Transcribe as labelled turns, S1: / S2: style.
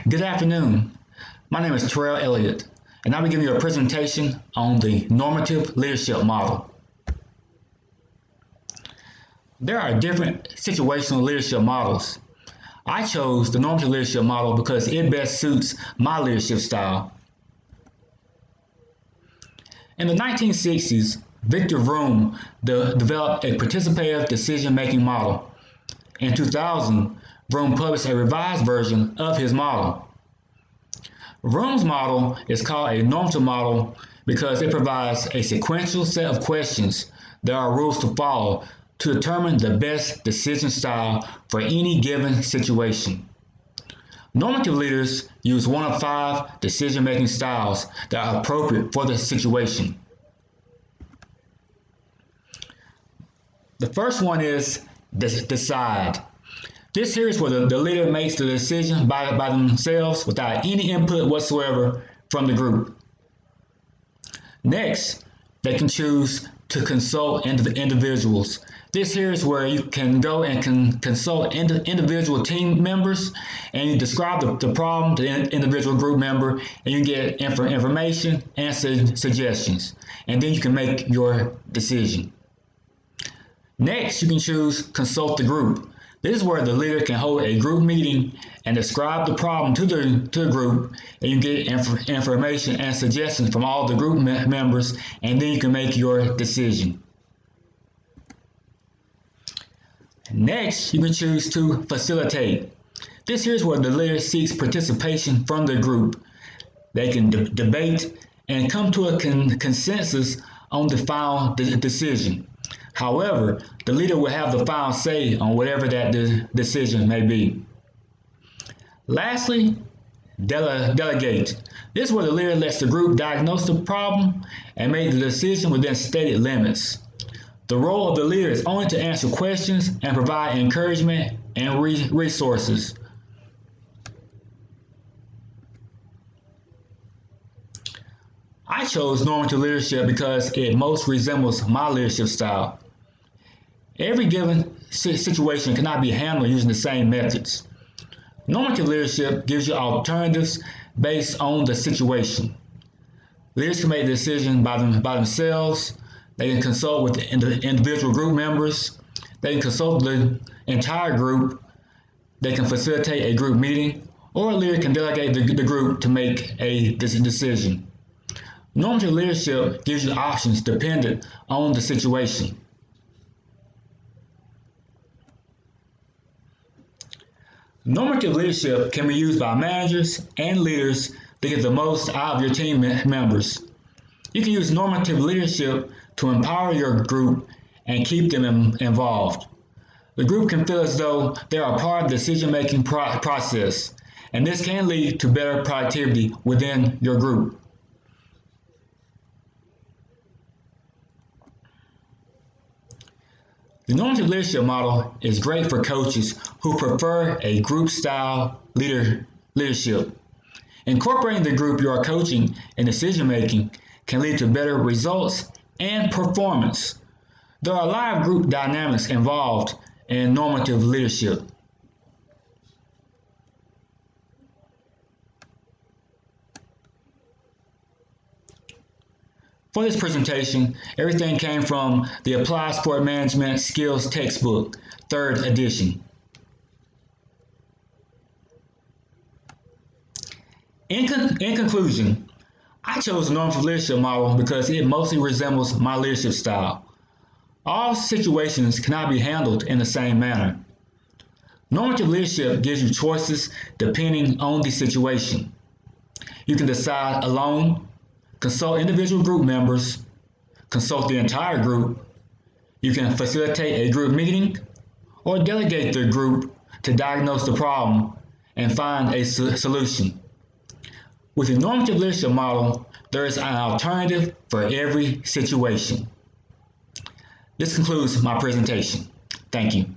S1: Good afternoon. My name is Terrell Elliott, and I'll be giving you a presentation on the normative leadership model. There are different situational leadership models. I chose the normative leadership model because it best suits my leadership style. In the 1960s, Victor Vroom developed a participative decision-making model. In 2000, Vroom published a revised version of his model. Vroom's model is called a normative model because it provides a sequential set of questions that are rules to follow to determine the best decision style for any given situation. Normative leaders use one of 5 decision-making styles that are appropriate for the situation. The first one is decide. This here is where the leader makes the decision by themselves without any input whatsoever from the group. Next, they can choose to consult individuals. This here is where you can go and consult individual team members, and you describe the problem to the individual group member, and you get information and suggestions, and then you can make your decision. Next, you can choose consult the group. This is where the leader can hold a group meeting and describe the problem to the group, and you get information and suggestions from all the group members, and then you can make your decision. Next, you can choose to facilitate. This here is where the leader seeks participation from the group. They can debate and come to a consensus on the final decision. However, the leader will have the final say on whatever that decision may be. Lastly, delegate. This is where the leader lets the group diagnose the problem and make the decision within stated limits. The role of the leader is only to answer questions and provide encouragement and resources. I chose normative leadership because it most resembles my leadership style. Every given situation cannot be handled using the same methods. Normative leadership gives you alternatives based on the situation. Leaders can make the decision by themselves. They can consult with the individual group members. They can consult the entire group. They can facilitate a group meeting, or a leader can delegate the group to make a decision. Normative leadership gives you options dependent on the situation. Normative leadership can be used by managers and leaders to get the most out of your team members. You can use normative leadership to empower your group and keep them involved. The group can feel as though they are part of the decision-making process, and this can lead to better productivity within your group. The normative leadership model is great for coaches who prefer a group-style leadership. Incorporating the group you are coaching in decision-making can lead to better results and performance. There are a lot of group dynamics involved in normative leadership. For this presentation, everything came from the Applied Sport Management Skills Textbook, 3rd edition. In conclusion, I chose the normative leadership model because it mostly resembles my leadership style. All situations cannot be handled in the same manner. Normative leadership gives you choices depending on the situation. You can decide alone, consult individual group members, consult the entire group. You can facilitate a group meeting or delegate the group to diagnose the problem and find a solution. With the normative leadership model, there is an alternative for every situation. This concludes my presentation. Thank you.